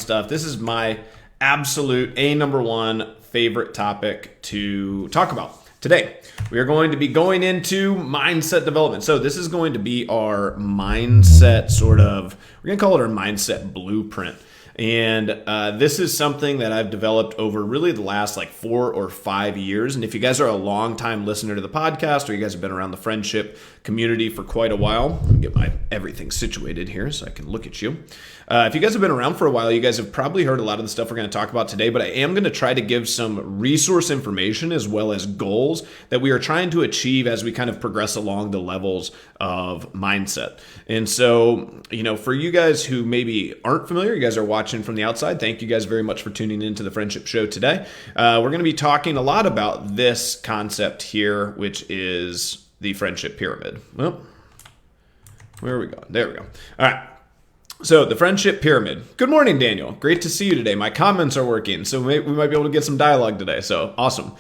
stuff. This is my absolute number one favorite topic to talk about. Today, we are going to be going into mindset development. So this is going to be our mindset we're going to call it our mindset blueprint. And this is something that I've developed over really the last 4 or 5 years. And if you guys are a long time listener to the podcast, or you guys have been around the friendship community for quite a while, let me get my everything situated here so I can look at you. If you guys have been around for a while, you guys have probably heard a lot of the stuff we're going to talk about today, but I am going to try to give some resource information as well as goals that we are trying to achieve as we kind of progress along the levels of mindset. And so, for you guys who maybe aren't familiar, you guys are watching from the outside, thank you guys very much for tuning into the Friendship Show today. We're going to be talking a lot about this concept here, which is the friendship pyramid. Well, where are we going? There we go. All right. So the friendship pyramid. Good morning, Daniel. Great to see you today. My comments are working, so we might be able to get some dialogue today. So awesome.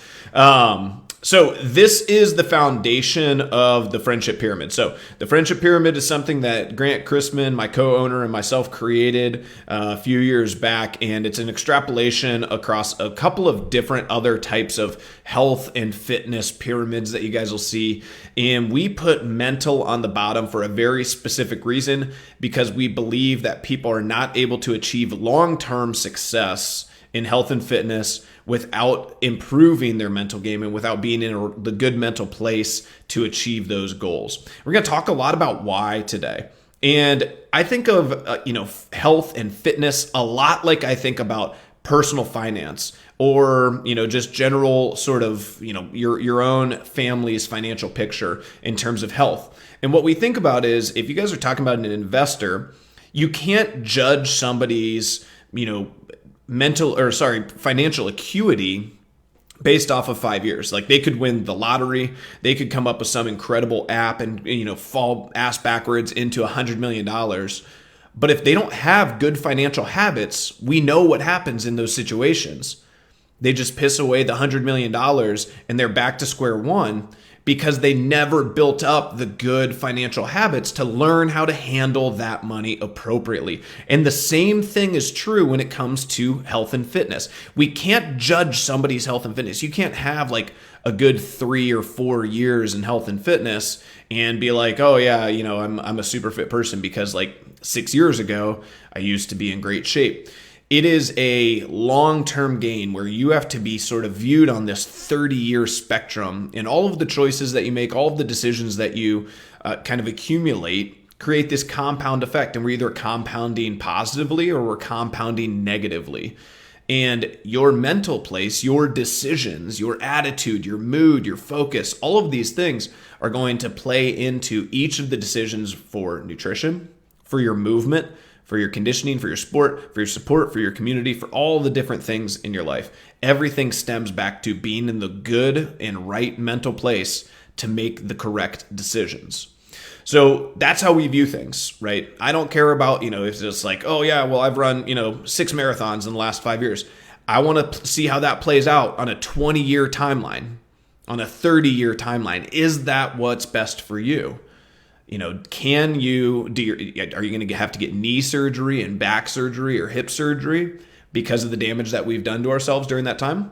So this is the foundation of the friendship pyramid. So the friendship pyramid is something that Grant Chrisman, my co-owner, and myself created a few years back, and it's an extrapolation across a couple of different other types of health and fitness pyramids that you guys will see. And we put mental on the bottom for a very specific reason, because we believe that people are not able to achieve long-term success in health and fitness without improving their mental game and without being in the good mental place to achieve those goals. We're going to talk a lot about why today. And I think of, health and fitness a lot like I think about personal finance or, just general sort of, your own family's financial picture in terms of health. And what we think about is if you guys are talking about an investor, you can't judge somebody's, financial acuity based off of 5 years. Like they could win the lottery, they could come up with some incredible app and fall ass backwards into $100 million. But if they don't have good financial habits, we know what happens in those situations. They just piss away the $100 million and they're back to square one, because they never built up the good financial habits to learn how to handle that money appropriately. And the same thing is true when it comes to health and fitness. We can't judge somebody's health and fitness. You can't have a good 3 or 4 years in health and fitness and be like, oh yeah, I'm a super fit person because 6 years ago, I used to be in great shape. It is a long-term gain where you have to be sort of viewed on this 30-year spectrum, and all of the choices that you make, all of the decisions that you kind of accumulate create this compound effect, and we're either compounding positively or we're compounding negatively. And your mental place, your decisions, your attitude, your mood, your focus, all of these things are going to play into each of the decisions for nutrition, for your movement, for your conditioning, for your sport, for your support, for your community, for all the different things in your life. Everything stems back to being in the good and right mental place to make the correct decisions. So that's how we view things, right? I don't care about, it's just oh yeah, well, I've run, 6 marathons in the last 5 years. I want to see how that plays out on a 20-year timeline, on a 30-year timeline. Is that what's best for you? Can you are you going to have to get knee surgery and back surgery or hip surgery because of the damage that we've done to ourselves during that time?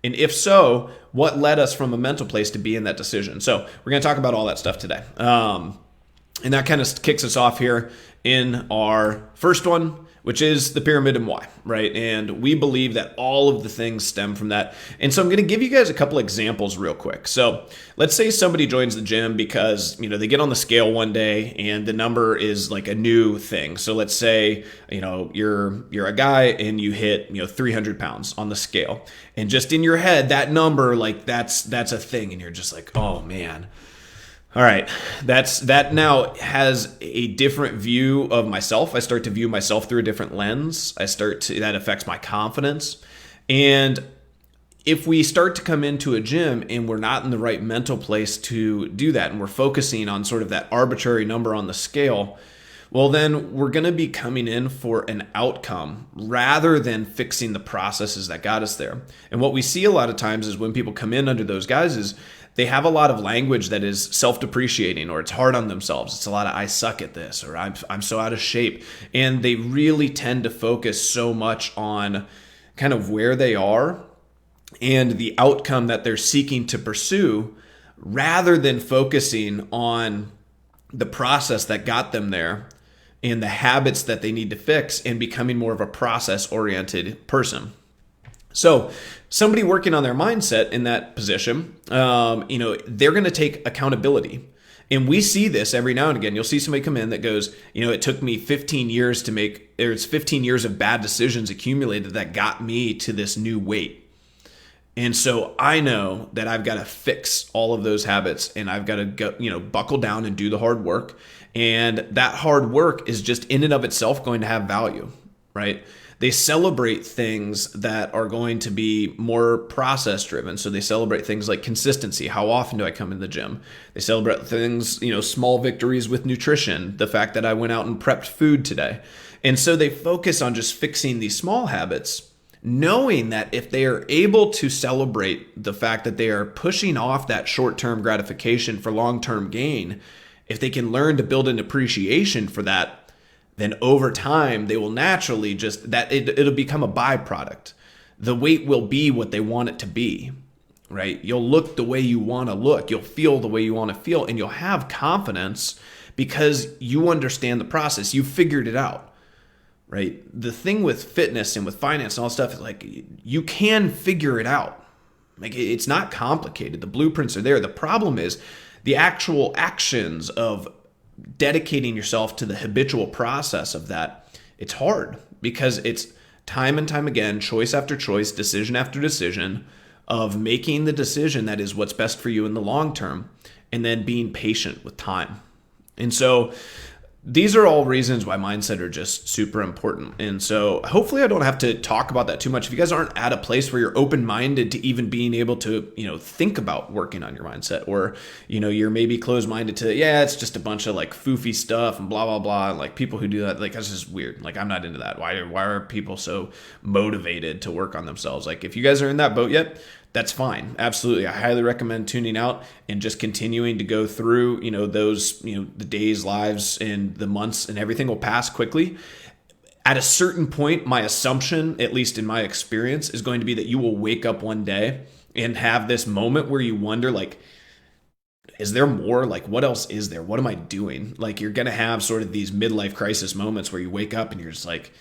And if so, what led us from a mental place to be in that decision? So we're going to talk about all that stuff today. And that kind of kicks us off here in our first one, which is the pyramid and why, right? And we believe that all of the things stem from that. And so I'm going to give you guys a couple examples real quick. So let's say somebody joins the gym because, they get on the scale one day and the number is a new thing. So let's say, you're a guy and you hit, 300 pounds on the scale. And just in your head, that number, that's a thing. And you're just oh man. All right, that now has a different view of myself. I start to view myself through a different lens. That affects my confidence. And if we start to come into a gym and we're not in the right mental place to do that, and we're focusing on sort of that arbitrary number on the scale, well, then we're going to be coming in for an outcome rather than fixing the processes that got us there. And what we see a lot of times is when people come in under those guises, they have a lot of language that is self-depreciating, or it's hard on themselves. It's a lot of "I suck at this," or I'm so out of shape. And they really tend to focus so much on kind of where they are and the outcome that they're seeking to pursue, rather than focusing on the process that got them there and the habits that they need to fix, and becoming more of a process-oriented person. So somebody working on their mindset in that position, they're going to take accountability. And we see this every now and again. You'll see somebody come in that goes, it took me 15 years to make, it's 15 years of bad decisions accumulated that got me to this new weight. And so I know that I've got to fix all of those habits, and I've got to go, buckle down and do the hard work. And that hard work is just in and of itself going to have value, right? They celebrate things that are going to be more process driven. So they celebrate things like consistency. How often do I come in the gym? They celebrate things, small victories with nutrition, the fact that I went out and prepped food today. And so they focus on just fixing these small habits, knowing that if they are able to celebrate the fact that they are pushing off that short-term gratification for long-term gain, if they can learn to build an appreciation for that, then over time they will naturally it'll become a byproduct. The weight will be what they want it to be, right? You'll look the way you want to look. You'll feel the way you want to feel, and you'll have confidence because you understand the process. You figured it out. Right? The thing with fitness and with finance and all stuff is like, you can figure it out. Like, it's not complicated. The blueprints are there. The problem is the actual actions of dedicating yourself to the habitual process of that. It's hard because it's time and time again, choice after choice, decision after decision of making the decision that is what's best for you in the long term, and then being patient with time. And so these are all reasons why mindset are just super important. And so hopefully I don't have to talk about that too much. If you guys aren't at a place where you're open-minded to even being able to, think about working on your mindset, or, you're maybe closed-minded to, it's just a bunch of like foofy stuff and blah, blah, blah. And like people who do that, like, that's just weird. Like, I'm not into that. Why are people so motivated to work on themselves? Like, if you guys are in that boat yet, that's fine. Absolutely. I highly recommend tuning out and just continuing to go through, those, the days, lives, and the months, and everything will pass quickly. At a certain point, my assumption, at least in my experience, is going to be that you will wake up one day and have this moment where you wonder, like, is there more? Like, what else is there? What am I doing? Like, you're going to have sort of these midlife crisis moments where you wake up and you're just like,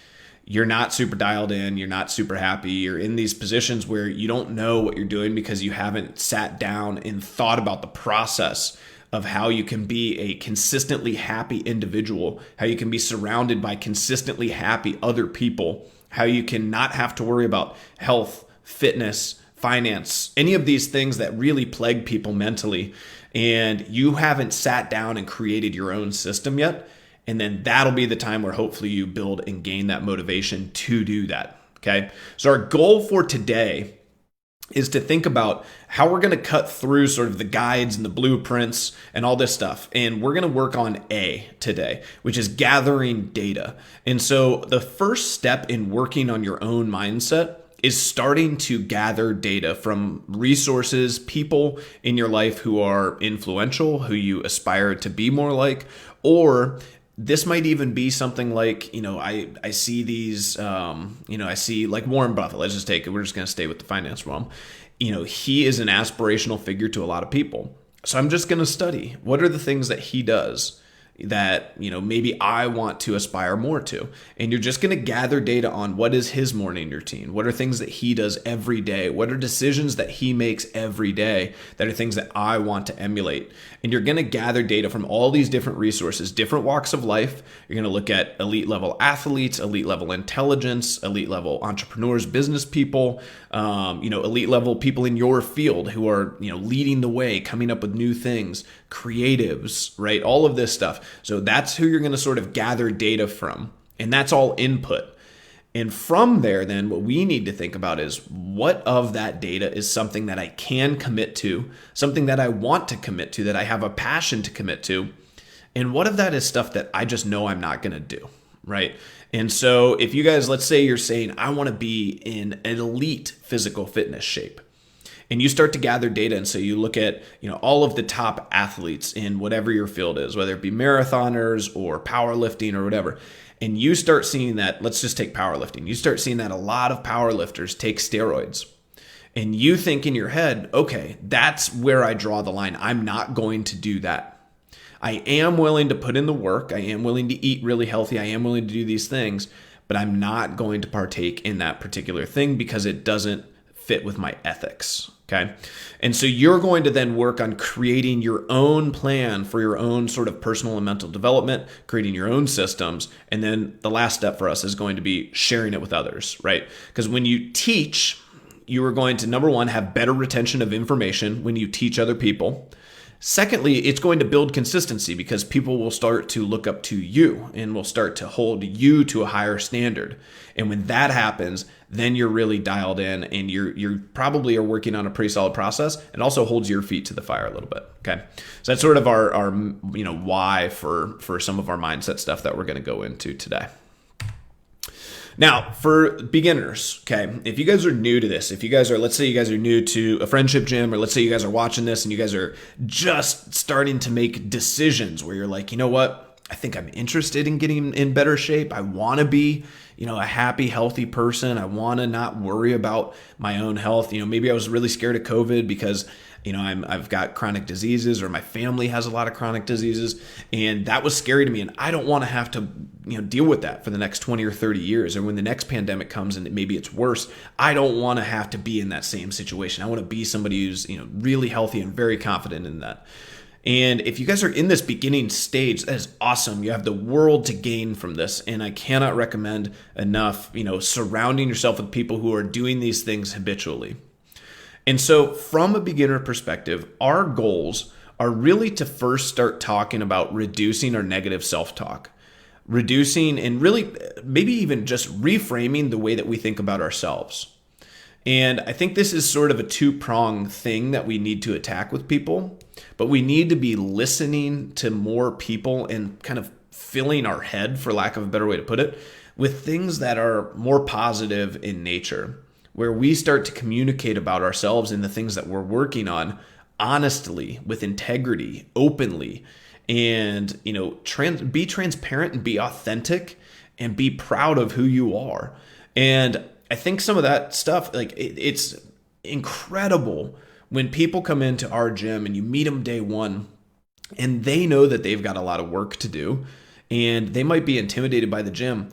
you're not super dialed in, you're not super happy, you're in these positions where you don't know what you're doing because you haven't sat down and thought about the process of how you can be a consistently happy individual, how you can be surrounded by consistently happy other people, how you can not have to worry about health, fitness, finance, any of these things that really plague people mentally. And you haven't sat down and created your own system yet. And then that'll be the time where hopefully you build and gain that motivation to do that. Okay. So our goal for today is to think about how we're going to cut through sort of the guides and the blueprints and all this stuff. And we're going to work on A today, which is gathering data. And so the first step in working on your own mindset is starting to gather data from resources, people in your life who are influential, who you aspire to be more like, or this might even be something like, I see these, I see like Warren Buffett. Let's just take it. We're just going to stay with the finance realm. He is an aspirational figure to a lot of people. So I'm just going to study what are the things that he does that, maybe I want to aspire more to. And you're just going to gather data on what is his morning routine. What are things that he does every day? What are decisions that he makes every day that are things that I want to emulate? And you're going to gather data from all these different resources, different walks of life. You're going to look at elite level athletes, elite level intelligence, elite level entrepreneurs, business people, elite level people in your field who are, leading the way, coming up with new things, creatives, right? All of this stuff. So that's who you're going to sort of gather data from. And that's all input. And from there, then what we need to think about is what of that data is something that I can commit to, something that I want to commit to, that I have a passion to commit to, And what if that is stuff that I just know I'm not going to do, right? And so if you guys, let's say you're saying, I want to be in an elite physical fitness shape, and you start to gather data, and so you look at, all of the top athletes in whatever your field is, whether it be marathoners or powerlifting or whatever, and you start seeing that, let's just take powerlifting. You start seeing that a lot of powerlifters take steroids. And you think in your head, okay, that's where I draw the line. I'm not going to do that. I am willing to put in the work. I am willing to eat really healthy. I am willing to do these things, but I'm not going to partake in that particular thing because it doesn't fit with my ethics. Okay. And so you're going to then work on creating your own plan for your own sort of personal and mental development, creating your own systems. And then the last step for us is going to be sharing it with others, right? Because when you teach, you are going to, number one, have better retention of information when you teach other people. Secondly, it's going to build consistency because people will start to look up to you and will start to hold you to a higher standard. And when that happens, then you're really dialed in and you're probably are working on a pretty solid process, and also holds your feet to the fire a little bit. Okay. So that's sort of our why for some of our mindset stuff that we're going to go into today. Now, for beginners, okay, if you guys are new to this, if you guys are, let's say you guys are new to a friendship gym, or let's say you guys are watching this and you guys are just starting to make decisions where you're like, you know what, I think I'm interested in getting in better shape. I want to be, a happy, healthy person. I want to not worry about my own health. Maybe I was really scared of COVID because I've got chronic diseases, or my family has a lot of chronic diseases, and that was scary to me. And I don't want to have to, deal with that for the next 20 or 30 years. Or when the next pandemic comes and maybe it's worse, I don't want to have to be in that same situation. I want to be somebody who's, really healthy and very confident in that. And if you guys are in this beginning stage, that is awesome. You have the world to gain from this. And I cannot recommend enough, surrounding yourself with people who are doing these things habitually. And so from a beginner perspective, our goals are really to first start talking about reducing our negative self-talk, reducing and really maybe even just reframing the way that we think about ourselves. And I think this is sort of a two-pronged thing that we need to attack with people, but we need to be listening to more people and kind of filling our head, for lack of a better way to put it, with things that are more positive in nature, where we start to communicate about ourselves and the things that we're working on honestly, with integrity, openly, and be transparent and be authentic and be proud of who you are. And I think some of that stuff, it's incredible when people come into our gym and you meet them day one and they know that they've got a lot of work to do and they might be intimidated by the gym.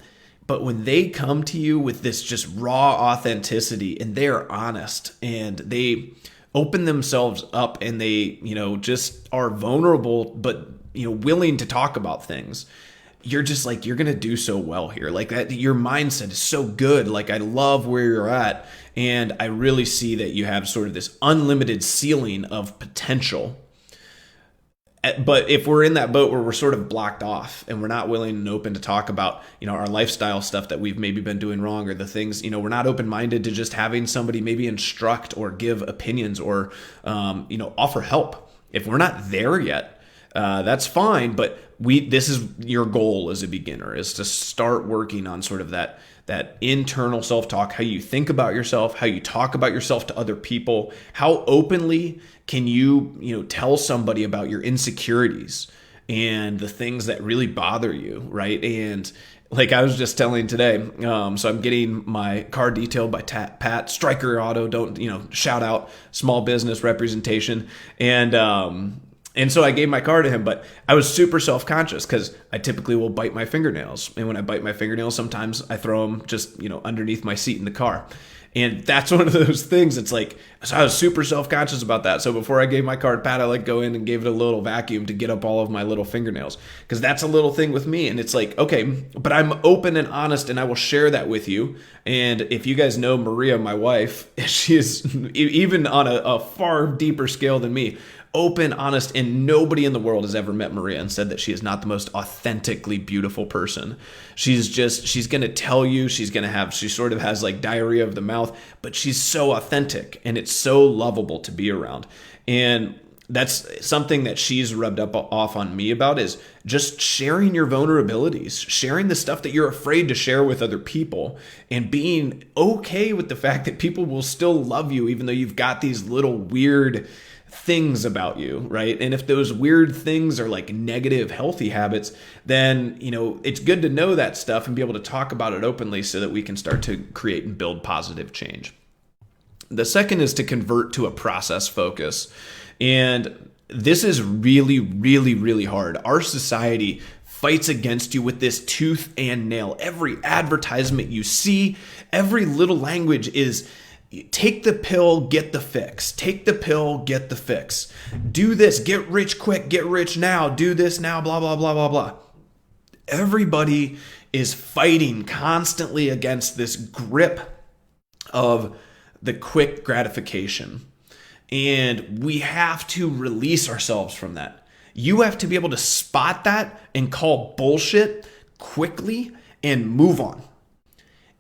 But when they come to you with this just raw authenticity and they are honest and they open themselves up and they, just are vulnerable, but, willing to talk about things, you're just like, you're going to do so well here. Like that, your mindset is so good. Like, I love where you're at. And I really see that you have sort of this unlimited ceiling of potential. But if we're in that boat where we're sort of blocked off and we're not willing and open to talk about, our lifestyle stuff that we've maybe been doing wrong, or the things, we're not open-minded to just having somebody maybe instruct or give opinions or, offer help. If we're not there yet, that's fine. But this is your goal as a beginner, is to start working on sort of that internal self-talk, how you think about yourself, how you talk about yourself to other people, how openly can you, tell somebody about your insecurities and the things that really bother you, right? And like I was just telling today, so I'm getting my car detailed by Pat, Stryker Auto, shout out small business representation. And so I gave my car to him, but I was super self-conscious because I typically will bite my fingernails. And when I bite my fingernails, sometimes I throw them just, underneath my seat in the car. And that's one of those things. It's like, so I was super self-conscious about that. So before I gave my car to Pat, I go in and gave it a little vacuum to get up all of my little fingernails, because that's a little thing with me. And it's like, okay, but I'm open and honest and I will share that with you. And if you guys know Maria, my wife, she is even on a far deeper scale than me, open, honest, and nobody in the world has ever met Maria and said that she is not the most authentically beautiful person. She's going to tell you, she sort of has like diarrhea of the mouth, but she's so authentic and it's so lovable to be around. And that's something that she's rubbed up off on me about, is just sharing your vulnerabilities, sharing the stuff that you're afraid to share with other people, and being okay with the fact that people will still love you even though you've got these little weird things about you, right? And if those weird things are like negative healthy habits, then it's good to know that stuff and be able to talk about it openly so that we can start to create and build positive change. The second is to convert to a process focus. And this is really, really, really hard. Our society fights against you with this tooth and nail. Every advertisement you see, every little language is take the pill, get the fix. Take the pill, get the fix. Do this, get rich quick, get rich now, do this now, blah, blah, blah, blah, blah. Everybody is fighting constantly against this grip of the quick gratification. And we have to release ourselves from that. You have to be able to spot that and call bullshit quickly and move on.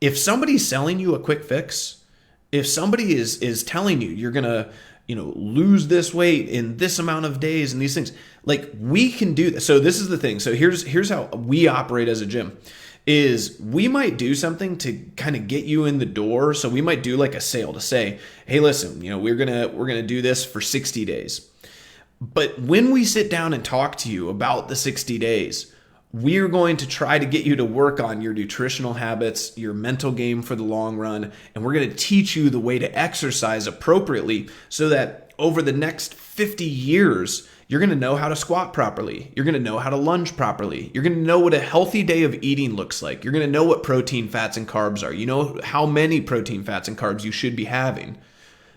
If somebody's selling you a quick fix, if somebody is telling you you're going to, lose this weight in this amount of days and these things, like, we can do that. So this is the thing. So here's how we operate as a gym. Is we might do something to kind of get you in the door. So we might do like a sale to say, hey, listen, we're gonna do this for 60 days. But when we sit down and talk to you about the 60 days, we're going to try to get you to work on your nutritional habits, your mental game for the long run, and we're going to teach you the way to exercise appropriately so that over the next 50 years, you're going to know how to squat properly. You're going to know how to lunge properly. You're going to know what a healthy day of eating looks like. You're going to know what protein, fats, and carbs are. You know how many protein, fats, and carbs you should be having.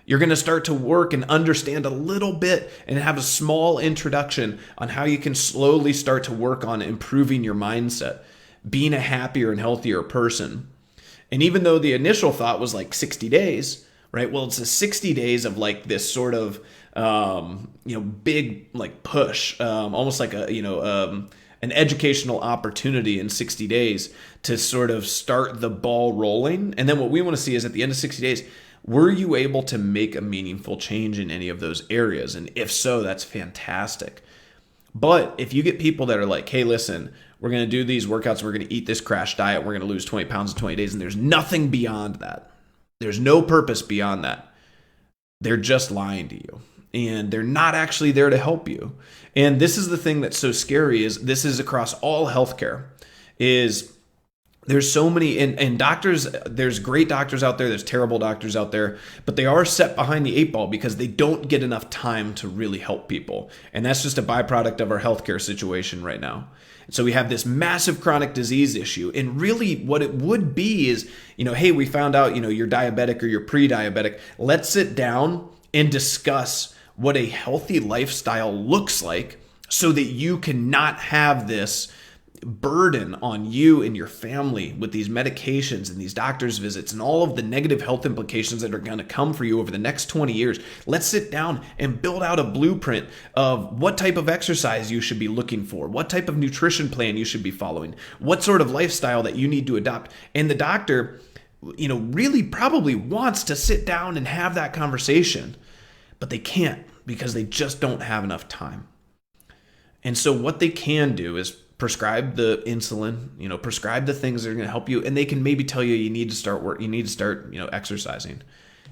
You're going to start to work and understand a little bit and have a small introduction on how you can slowly start to work on improving your mindset, being a happier and healthier person. And even though the initial thought was like 60 days, right? Well, it's a 60 days of like this sort of big like push, almost like an educational opportunity in 60 days to sort of start the ball rolling. And then what we want to see is at the end of 60 days, were you able to make a meaningful change in any of those areas? And if so, that's fantastic. But if you get people that are like, hey, listen, we're going to do these workouts, we're going to eat this crash diet, we're going to lose 20 pounds in 20 days, and there's nothing beyond that. There's no purpose beyond that. They're just lying to you. And they're not actually there to help you. And this is the thing that's so scary, is this is across all healthcare, is there's so many, and doctors, there's great doctors out there, there's terrible doctors out there, but they are set behind the 8 ball because they don't get enough time to really help people. And that's just a byproduct of our healthcare situation right now. And so we have this massive chronic disease issue. And really what it would be is, hey, we found out, you're diabetic or you're pre-diabetic. Let's sit down and discuss what a healthy lifestyle looks like so that you cannot have this burden on you and your family with these medications and these doctor's visits and all of the negative health implications that are going to come for you over the next 20 years. Let's sit down and build out a blueprint of what type of exercise you should be looking for, what type of nutrition plan you should be following, what sort of lifestyle that you need to adopt. And the doctor, really probably wants to sit down and have that conversation, but they can't because they just don't have enough time. And so what they can do is prescribe the insulin, prescribe the things that are going to help you. And they can maybe tell you need to start exercising.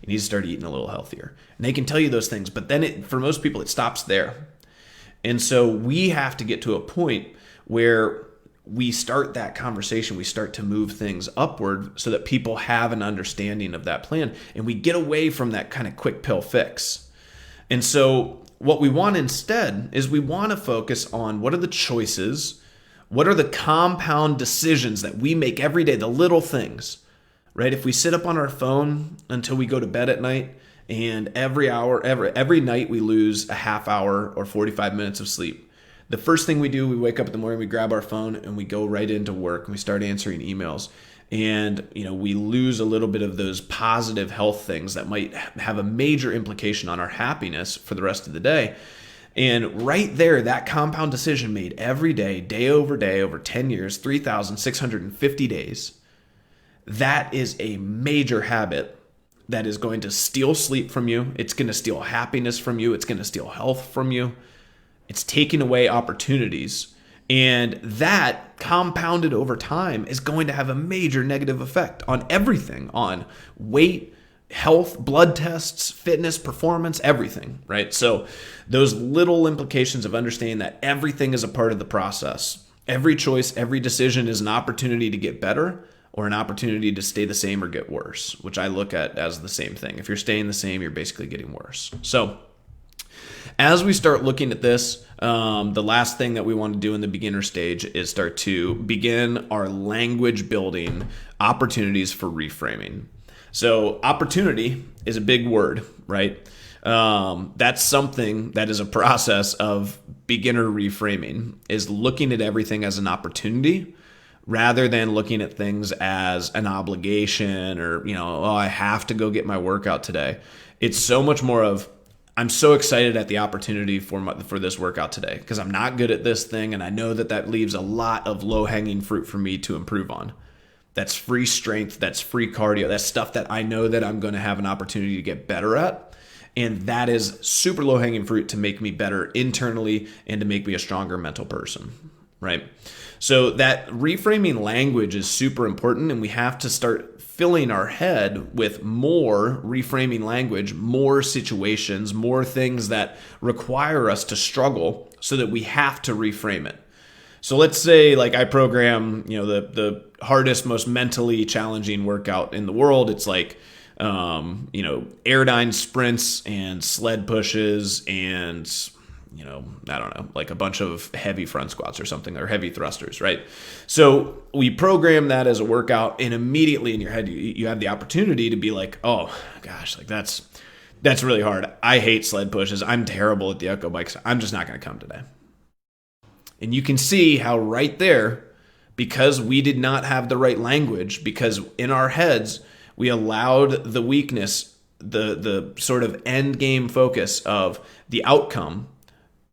You need to start eating a little healthier. And they can tell you those things. But then for most people, it stops there. And so we have to get to a point where we start that conversation. We start to move things upward so that people have an understanding of that plan. And we get away from that kind of quick pill fix. And so what we want instead is we want to focus on what are the choices, what are the compound decisions that we make every day, the little things, right? If we sit up on our phone until we go to bed at night, and every night we lose a half hour or 45 minutes of sleep. The first thing we do, we wake up in the morning, we grab our phone and we go right into work and we start answering emails. And, we lose a little bit of those positive health things that might have a major implication on our happiness for the rest of the day. And right there, that compound decision made every day, day over 10 years, 3,650 days, that is a major habit that is going to steal sleep from you. It's going to steal happiness from you. It's going to steal health from you. It's taking away opportunities. And that compounded over time is going to have a major negative effect on everything, on weight, health, blood tests, fitness, performance, everything, right? So those little implications of understanding that everything is a part of the process. Every choice, every decision is an opportunity to get better or an opportunity to stay the same or get worse, which I look at as the same thing. If you're staying the same, you're basically getting worse. So as we start looking at this, the last thing that we want to do in the beginner stage is start to begin our language building opportunities for reframing. So opportunity is a big word, right? That's something that is a process of beginner reframing, is looking at everything as an opportunity rather than looking at things as an obligation or, oh, I have to go get my workout today. It's so much more of, I'm so excited at the opportunity for this workout today because I'm not good at this thing, and I know that leaves a lot of low-hanging fruit for me to improve on. That's free strength, that's free cardio, that's stuff that I know that I'm going to have an opportunity to get better at. And that is super low-hanging fruit to make me better internally and to make me a stronger mental person, right? So that reframing language is super important, and we have to start filling our head with more reframing language, more situations, more things that require us to struggle so that we have to reframe it. So let's say like I program, the hardest, most mentally challenging workout in the world. It's like, Airdyne sprints and sled pushes and, I don't know, like a bunch of heavy front squats or something, or heavy thrusters, right? So we program that as a workout, and immediately in your head, you have the opportunity to be like, oh gosh, like that's really hard. I hate sled pushes. I'm terrible at the Echo bikes. I'm just not going to come today. And you can see how right there, because we did not have the right language, because in our heads, we allowed the weakness, the sort of end game focus of the outcome,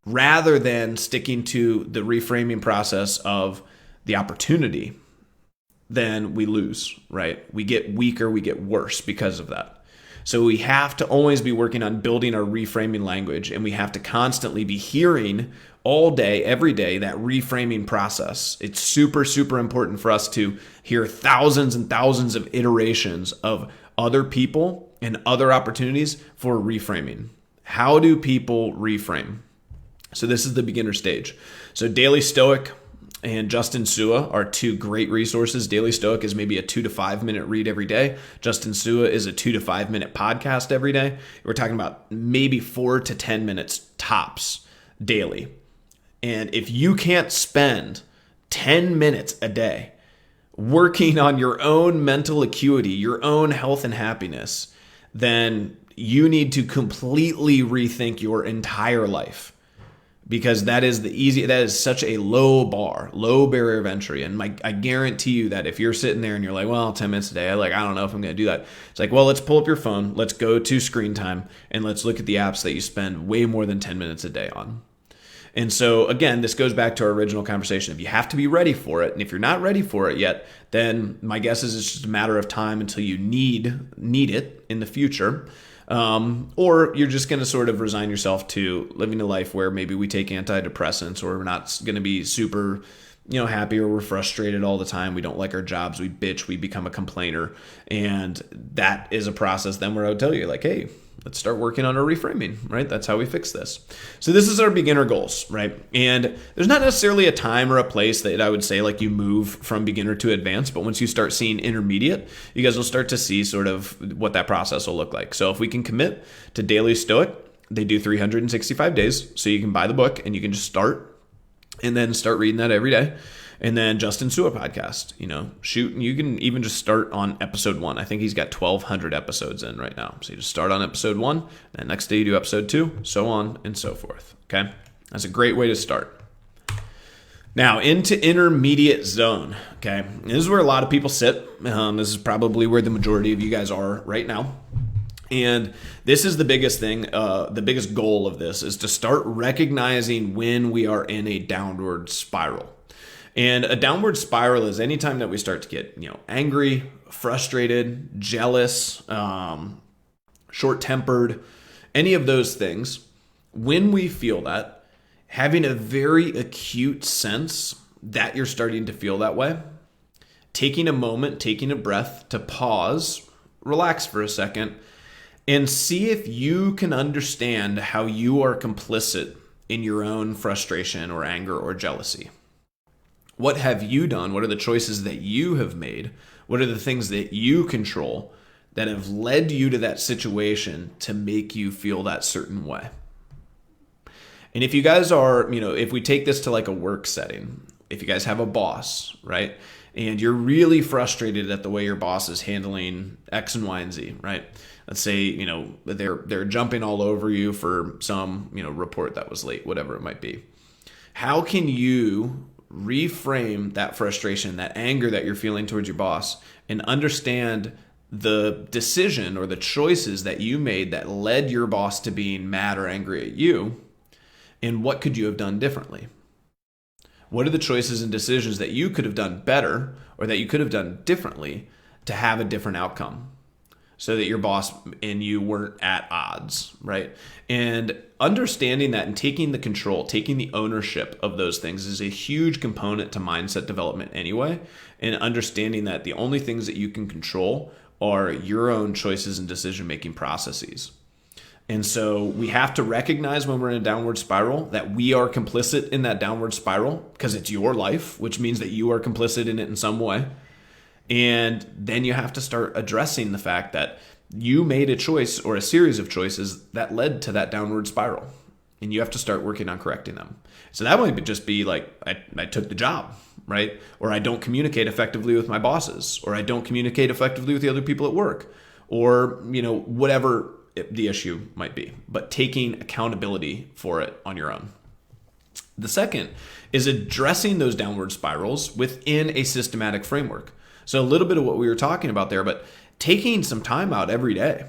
rather than sticking to the reframing process of the opportunity, then we lose, right? We get weaker, we get worse because of that. So we have to always be working on building our reframing language, and we have to constantly be hearing all day, every day, that reframing process. It's super, super important for us to hear thousands and thousands of iterations of other people and other opportunities for reframing. How do people reframe? So this is the beginner stage. So Daily Stoic and Justin Sua are two great resources. Daily Stoic is maybe a 2 to 5 minute read every day. Justin Sua is a 2 to 5 minute podcast every day. We're talking about maybe 4 to 10 minutes tops daily. And if you can't spend 10 minutes a day working on your own mental acuity, your own health and happiness, then you need to completely rethink your entire life. Because that is such a low bar, low barrier of entry. And I guarantee you that if you're sitting there and you're like, well, 10 minutes a day, I don't know if I'm going to do that. It's like, well, let's pull up your phone. Let's go to screen time and let's look at the apps that you spend way more than 10 minutes a day on. And so again, this goes back to our original conversation. If you have to be ready for it, and if you're not ready for it yet, then my guess is it's just a matter of time until you need it in the future. Or you're just going to sort of resign yourself to living a life where maybe we take antidepressants, or we're not going to be super, happy, or we're frustrated all the time. We don't like our jobs. We bitch. We become a complainer. And that is a process then where I would tell you like, hey, let's start working on our reframing, right? That's how we fix this. So this is our beginner goals, right? And there's not necessarily a time or a place that I would say like you move from beginner to advanced, but once you start seeing intermediate, you guys will start to see sort of what that process will look like. So if we can commit to Daily Stoic, they do 365 days. So you can buy the book and you can just start and then start reading that every day. And then Justin Sua podcast, shoot, and you can even just start on episode 1. I think he's got 1,200 episodes in right now. So you just start on episode 1, and next day you do episode 2, so on and so forth. Okay, that's a great way to start. Now into intermediate zone. Okay, this is where a lot of people sit. This is probably where the majority of you guys are right now. And this is the biggest thing, the biggest goal of this is to start recognizing when we are in a downward spiral. And a downward spiral is anytime that we start to get, angry, frustrated, jealous, short-tempered, any of those things. When we feel that, having a very acute sense that you're starting to feel that way, taking a moment, taking a breath to pause, relax for a second, and see if you can understand how you are complicit in your own frustration or anger or jealousy. What have you done? What are the choices that you have made? What are the things that you control that have led you to that situation to make you feel that certain way? And if you guys are, if we take this to like a work setting, if you guys have a boss, right? And you're really frustrated at the way your boss is handling X and Y and Z, right? Let's say, they're jumping all over you for some, report that was late, whatever it might be. How can you reframe that frustration, that anger that you're feeling towards your boss, and understand the decision or the choices that you made that led your boss to being mad or angry at you? And what could you have done differently? What are the choices and decisions that you could have done better or that you could have done differently to have a different outcome so that your boss and you weren't at odds, right? And understanding that and taking the control, taking the ownership of those things is a huge component to mindset development anyway. And understanding that the only things that you can control are your own choices and decision-making processes. And so we have to recognize when we're in a downward spiral that we are complicit in that downward spiral because it's your life, which means that you are complicit in it in some way. And then you have to start addressing the fact that you made a choice or a series of choices that led to that downward spiral. And you have to start working on correcting them. So that might just be like, I took the job, right? Or I don't communicate effectively with my bosses, or I don't communicate effectively with the other people at work, or, whatever the issue might be, but taking accountability for it on your own. The second is addressing those downward spirals within a systematic framework. So a little bit of what we were talking about there, but taking some time out every day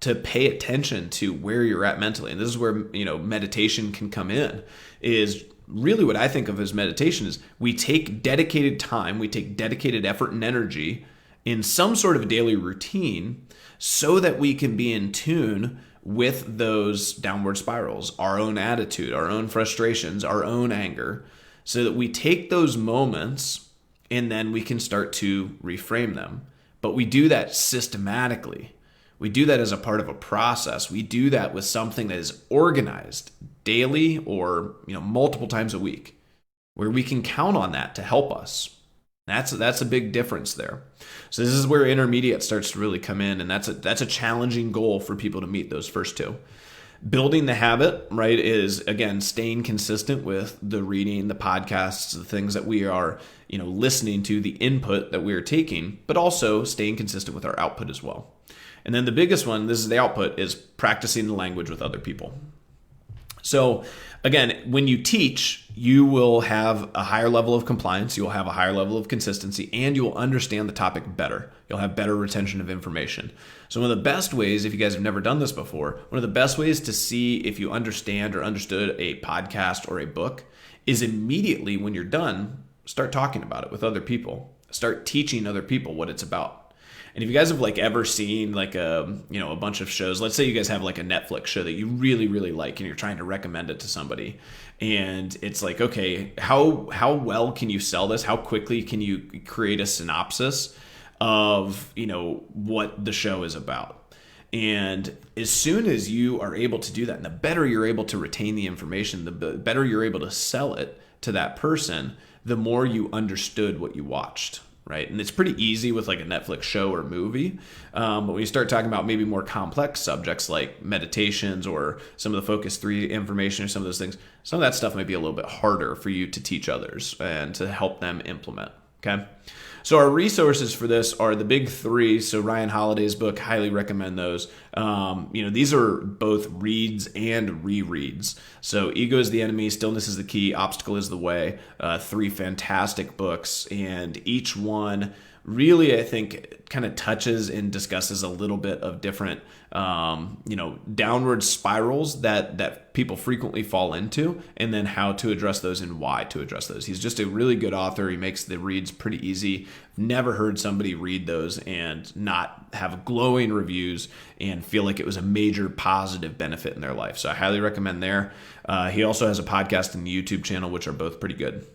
to pay attention to where you're at mentally. And this is where, meditation can come in, is really what I think of as meditation is we take dedicated time, we take dedicated effort and energy in some sort of daily routine so that we can be in tune with those downward spirals, our own attitude, our own frustrations, our own anger, so that we take those moments and then we can start to reframe them. But we do that systematically. We do that as a part of a process. We do that with something that is organized daily or multiple times a week, where we can count on that to help us. That's a big difference there. So this is where intermediate starts to really come in, and that's a challenging goal for people to meet those first two. Building the habit, right, is again staying consistent with the reading, the podcasts, the things that we are, listening to, the input that we are taking, but also staying consistent with our output as well. And then the biggest one, this is the output, is practicing the language with other people. So again, when you teach, you will have a higher level of compliance, you will have a higher level of consistency, and you will understand the topic better. You'll have better retention of information. So one of the best ways, if you guys have never done this before, one of the best ways to see if you understand or understood a podcast or a book is immediately when you're done, start talking about it with other people. Start teaching other people what it's about. And if you guys have ever seen a bunch of shows, let's say you guys have a Netflix show that you really, really like and you're trying to recommend it to somebody. And it's like, okay, how well can you sell this? How quickly can you create a synopsis of, what the show is about? And as soon as you are able to do that, and the better you're able to retain the information, the better you're able to sell it to that person, the more you understood what you watched. Right. And it's pretty easy with a Netflix show or movie. But when you start talking about maybe more complex subjects like meditations or some of the focus 3 information or some of those things, some of that stuff might be a little bit harder for you to teach others and to help them implement. Okay. So our resources for this are the big 3. So Ryan Holiday's book, highly recommend those. These are both reads and rereads. So Ego is the Enemy, Stillness is the Key, Obstacle is the Way. 3 fantastic books, and each one really, I think, kind of touches and discusses a little bit of different, downward spirals that people frequently fall into, and then how to address those and why to address those. He's just a really good author. He makes the reads pretty easy. Never heard somebody read those and not have glowing reviews and feel like it was a major positive benefit in their life. So I highly recommend there. He also has a podcast and YouTube channel, which are both pretty good.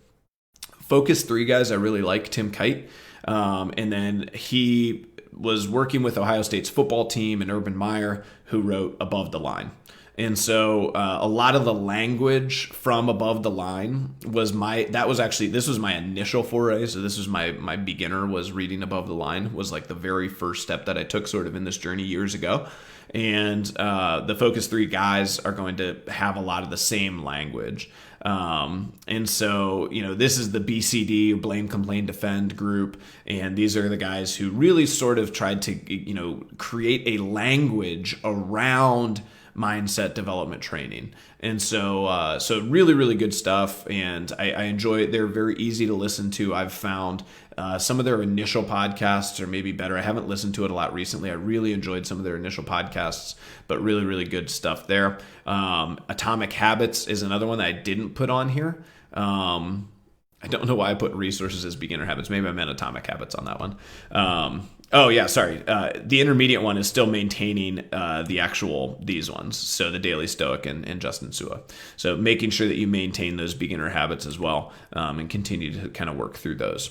Focus 3 guys I really like, Tim Kite. And then he was working with Ohio State's football team and Urban Meyer, who wrote Above the Line. And so a lot of the language from Above the Line this was my initial foray. So this was my beginner, was reading Above the Line, was like the very first step that I took sort of in this journey years ago. And the Focus 3 guys are going to have a lot of the same language. And so, this is the BCD, Blame, Complain, Defend group. And these are the guys who really sort of tried to, create a language around mindset development training. And so really, really good stuff. And I enjoy it. They're very easy to listen to. I've found some of their initial podcasts are maybe better. I haven't listened to it a lot recently. I really enjoyed some of their initial podcasts, but really, really good stuff there. Atomic Habits is another one that I didn't put on here. I don't know why I put resources as beginner habits. Maybe I meant Atomic Habits on that one. The intermediate one is still maintaining these ones. So the Daily Stoic and Justin Sua. So making sure that you maintain those beginner habits as well, and continue to kind of work through those.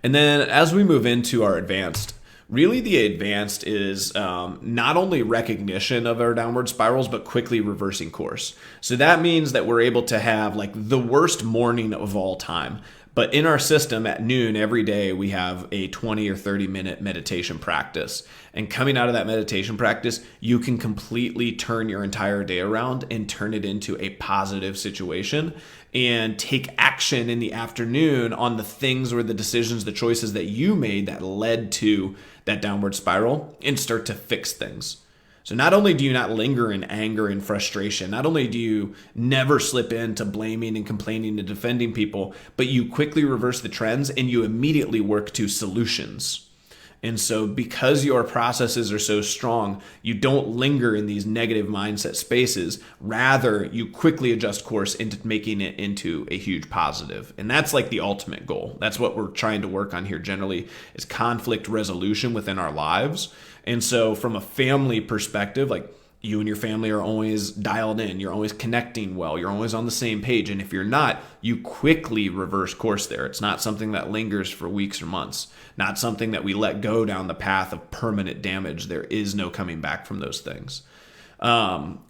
And then as we move into our advanced, really the advanced is not only recognition of our downward spirals, but quickly reversing course. So that means that we're able to have like the worst morning of all time. But in our system at noon every day, we have a 20 or 30 minute meditation practice. And coming out of that meditation practice, you can completely turn your entire day around and turn it into a positive situation and take action in the afternoon on the things or the decisions, the choices that you made that led to that downward spiral, and start to fix things. So not only do you not linger in anger and frustration, not only do you never slip into blaming and complaining and defending people, but you quickly reverse the trends and you immediately work to solutions. And so because your processes are so strong, you don't linger in these negative mindset spaces. Rather, you quickly adjust course into making it into a huge positive. And that's like the ultimate goal. That's what we're trying to work on here generally, is conflict resolution within our lives. And so from a family perspective, like you and your family are always dialed in, you're always connecting well, you're always on the same page. And if you're not, you quickly reverse course there. It's not something that lingers for weeks or months, not something that we let go down the path of permanent damage. There is no coming back from those things.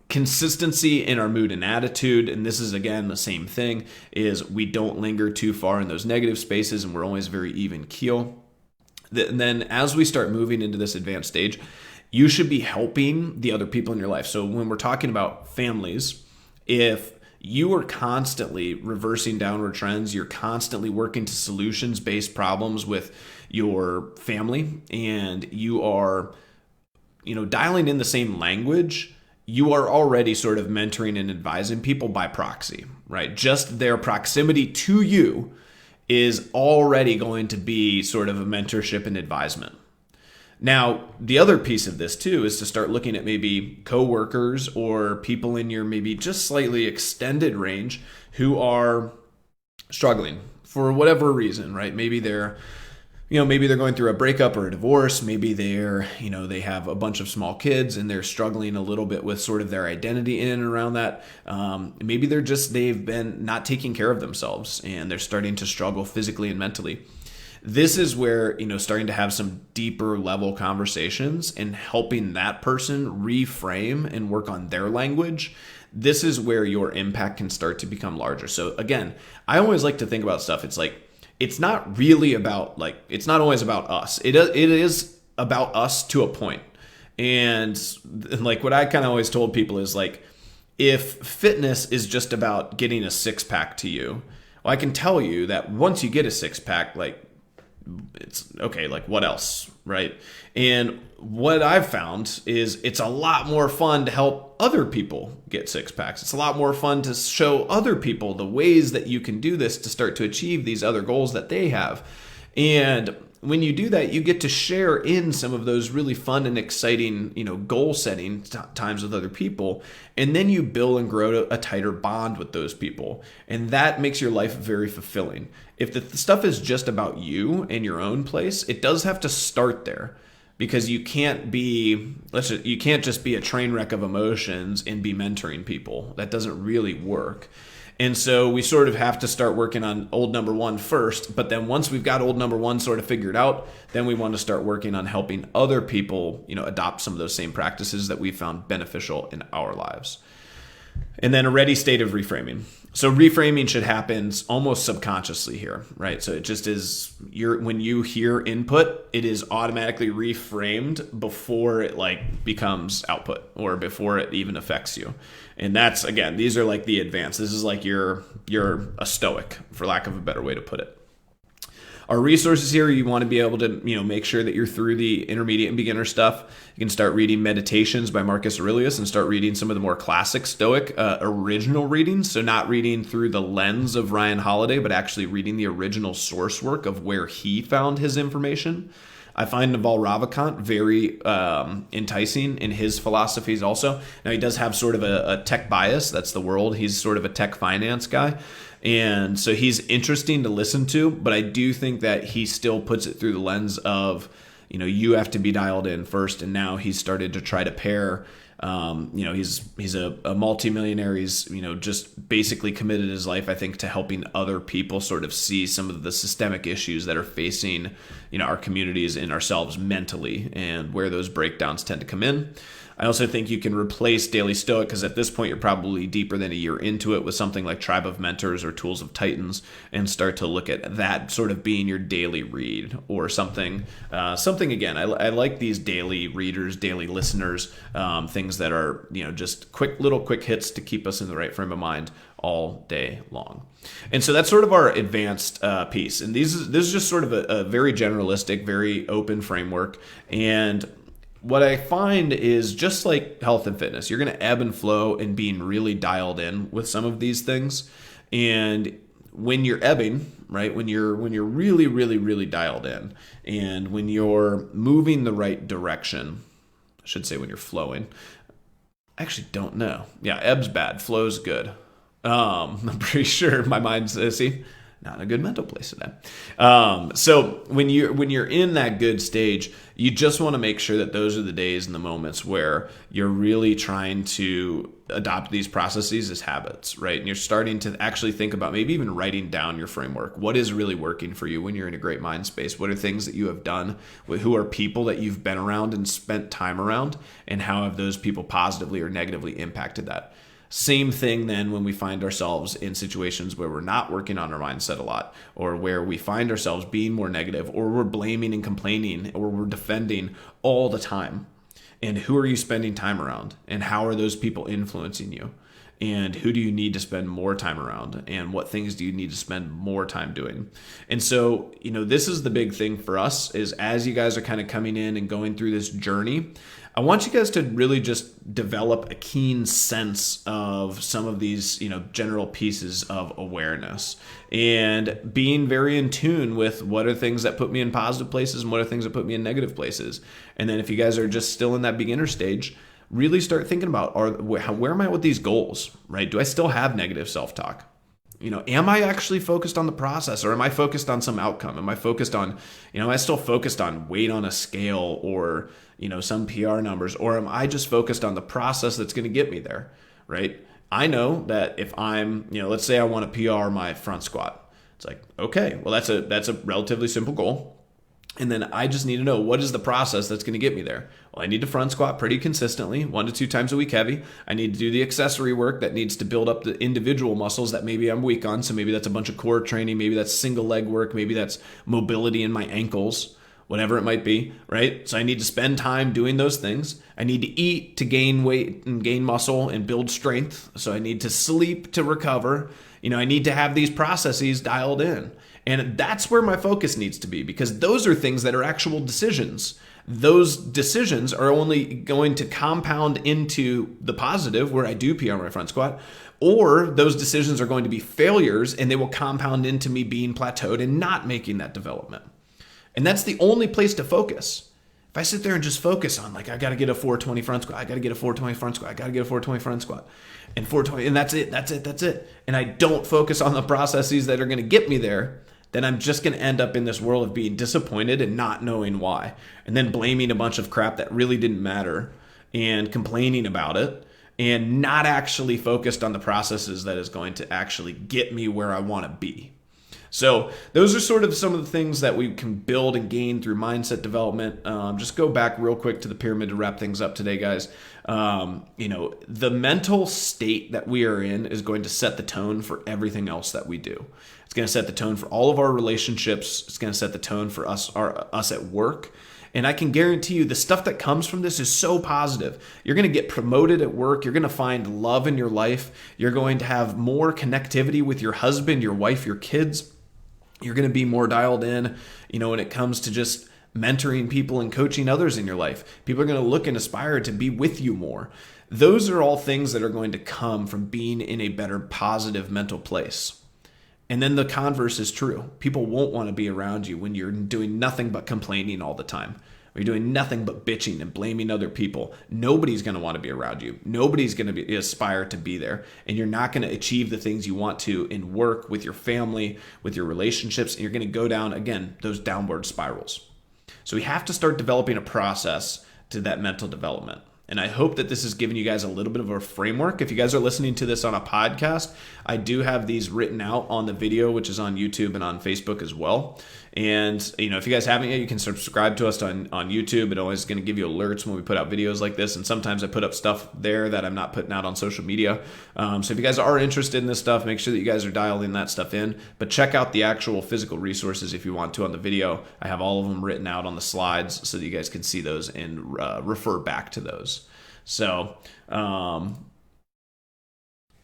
Consistency in our mood and attitude, and this is again the same thing, is we don't linger too far in those negative spaces and we're always very even keel. And then as we start moving into this advanced stage, you should be helping the other people in your life. So when we're talking about families, if you are constantly reversing downward trends, you're constantly working to solutions-based problems with your family, and you are, dialing in the same language, you are already sort of mentoring and advising people by proxy, right? Just their proximity to you is already going to be sort of a mentorship and advisement. Now, the other piece of this too is to start looking at maybe coworkers or people in your maybe just slightly extended range who are struggling for whatever reason, right? Maybe they're going through a breakup or a divorce. Maybe they have a bunch of small kids and they're struggling a little bit with sort of their identity in and around that. Maybe they've been not taking care of themselves and they're starting to struggle physically and mentally. This is where, starting to have some deeper level conversations and helping that person reframe and work on their language. This is where your impact can start to become larger. So again, I always like to think about stuff. It's like, it's not really about it's not always about us. It is about us to a point. And like what I kind of always told people is like, if fitness is just about getting a six pack to you, well, I can tell you that once you get a six pack, it's okay, what else, right? And what I've found is it's a lot more fun to help other people get six packs. It's a lot more fun to show other people the ways that you can do this to start to achieve these other goals that they have. And when you do that, you get to share in some of those really fun and exciting, goal setting times with other people. And then you build and grow a tighter bond with those people. And that makes your life very fulfilling. If the stuff is just about you and your own place, it does have to start there. Because you can't just be a train wreck of emotions and be mentoring people. That doesn't really work. And so we sort of have to start working on old number one first. But then once we've got old number one sort of figured out, then we want to start working on helping other people, adopt some of those same practices that we found beneficial in our lives. And then a ready state of reframing. So reframing should happen almost subconsciously here, right? So it just is when you hear input, it is automatically reframed before it becomes output or before it even affects you. And that's, again, these are like the advanced. This is like you're a stoic, for lack of a better way to put it. Our resources here, you want to be able to, make sure that you're through the intermediate and beginner stuff. You can start reading Meditations by Marcus Aurelius and start reading some of the more classic Stoic original readings. So not reading through the lens of Ryan Holiday, but actually reading the original source work of where he found his information. I find Naval Ravikant very enticing in his philosophies also. Now, he does have sort of a tech bias. That's the world. He's sort of a tech finance guy. And so he's interesting to listen to, but I do think that he still puts it through the lens of, you have to be dialed in first. And now he's started to try to pair, he's a multimillionaire. He's, just basically committed his life, I think, to helping other people sort of see some of the systemic issues that are facing, our communities and ourselves mentally and where those breakdowns tend to come in. I also think you can replace Daily Stoic, because at this point you're probably deeper than a year into it, with something like Tribe of Mentors or Tools of Titans, and start to look at that sort of being your daily read or something. Again, I like these daily readers, daily listeners, things that are just quick hits to keep us in the right frame of mind all day long. And so that's sort of our advanced piece. And this is just sort of a very generalistic, very open framework. And what I find is, just like health and fitness, you're going to ebb and flow in being really dialed in with some of these things. And when you're ebbing, right, when you're really, really, really dialed in, and when you're moving the right direction, I should say when you're flowing. I actually don't know. Yeah, ebb's bad, flow's good. I'm pretty sure my mind's, not in a good mental place today. So when you're in that good stage, you just want to make sure that those are the days and the moments where you're really trying to adopt these processes as habits, right? And you're starting to actually think about maybe even writing down your framework. What is really working for you when you're in a great mind space? What are things that you have done? Who are people that you've been around and spent time around? And how have those people positively or negatively impacted that? Same thing then when we find ourselves in situations where we're not working on our mindset a lot, or where we find ourselves being more negative, or we're blaming and complaining, or we're defending all the time. And who are you spending time around? And how are those people influencing you? And who do you need to spend more time around? And what things do you need to spend more time doing? And so, this is the big thing for us, is as you guys are kind of coming in and going through this journey, I want you guys to really just develop a keen sense of some of these, general pieces of awareness, and being very in tune with what are things that put me in positive places and what are things that put me in negative places. And then if you guys are just still in that beginner stage, really start thinking about, where am I with these goals, right? Do I still have negative self-talk? Am I actually focused on the process, or am I focused on some outcome? Am I focused on, am I still focused on weight on a scale, or, some PR numbers, or am I just focused on the process that's going to get me there, right? I know that if I'm, let's say I want to PR my front squat. It's like, okay, well, that's a relatively simple goal. And then I just need to know, what is the process that's going to get me there? Well, I need to front squat pretty consistently, 1 to 2 times a week heavy. I need to do the accessory work that needs to build up the individual muscles that maybe I'm weak on. So maybe that's a bunch of core training. Maybe that's single leg work. Maybe that's mobility in my ankles, whatever it might be, right? So I need to spend time doing those things. I need to eat to gain weight and gain muscle and build strength. So I need to sleep to recover. I need to have these processes dialed in. And that's where my focus needs to be, because those are things that are actual decisions. Those decisions are only going to compound into the positive, where I do PR my front squat, or those decisions are going to be failures and they will compound into me being plateaued and not making that development. And that's the only place to focus. If I sit there and just focus on like, I got to get a 420 front squat, I got to get a 420 front squat, I got to get a 420 front squat, and 420, and that's it. And I don't focus on the processes that are going to get me there, then I'm just going to end up in this world of being disappointed and not knowing why, and then blaming a bunch of crap that really didn't matter and complaining about it and not actually focused on the processes that is going to actually get me where I want to be. So those are sort of some of the things that we can build and gain through mindset development. Just go back real quick to the pyramid to wrap things up today, guys. The mental state that we are in is going to set the tone for everything else that we do. It's going to set the tone for all of our relationships. It's going to set the tone for us at work. And I can guarantee you the stuff that comes from this is so positive. You're going to get promoted at work. You're going to find love in your life. You're going to have more connectivity with your husband, your wife, your kids. You're going to be more dialed in, when it comes to just mentoring people and coaching others in your life. People are going to look and aspire to be with you more. Those are all things that are going to come from being in a better, positive mental place. And then the converse is true. People won't want to be around you when you're doing nothing but complaining all the time. Or you're doing nothing but bitching and blaming other people. Nobody's going to want to be around you. Nobody's going to aspire to be there. And you're not going to achieve the things you want to in work, with your family, with your relationships. And you're going to go down, again, those downward spirals. So we have to start developing a process to that mental development. And I hope that this has given you guys a little bit of a framework. If you guys are listening to this on a podcast, I do have these written out on the video, which is on YouTube and on Facebook as well. And, if you guys haven't yet, you can subscribe to us on YouTube. It always is going to give you alerts when we put out videos like this. And sometimes I put up stuff there that I'm not putting out on social media. So if you guys are interested in this stuff, make sure that you guys are dialing that stuff in. But check out the actual physical resources if you want to on the video. I have all of them written out on the slides so that you guys can see those and refer back to those. So,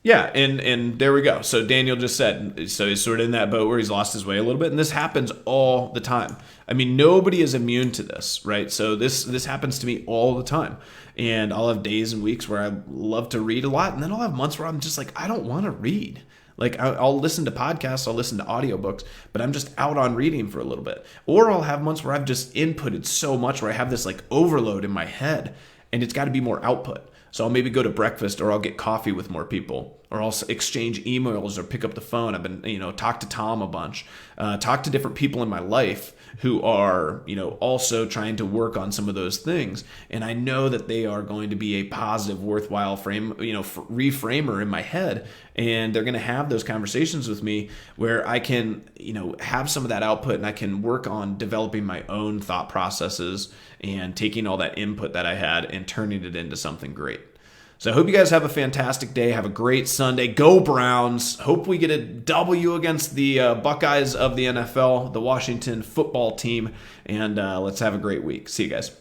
yeah, and there we go. So Daniel just said, so he's sort of in that boat where he's lost his way a little bit, and this happens all the time. I mean, nobody is immune to this, right? So this happens to me all the time, and I'll have days and weeks where I love to read a lot, and then I'll have months where I'm just like, I don't want to read. Like I'll listen to podcasts, I'll listen to audiobooks, but I'm just out on reading for a little bit. Or I'll have months where I've just inputted so much where I have this like overload in my head, and it's got to be more output. So I'll maybe go to breakfast, or I'll get coffee with more people, or I'll exchange emails or pick up the phone. I've been, talk to Tom a bunch, talk to different people in my life who are, also trying to work on some of those things. And I know that they are going to be a positive, worthwhile reframer in my head. And they're going to have those conversations with me where I can, have some of that output, and I can work on developing my own thought processes and taking all that input that I had and turning it into something great. So I hope you guys have a fantastic day. Have a great Sunday. Go Browns. Hope we get a W against the Buckeyes of the NFL, the Washington football team. And let's have a great week. See you guys.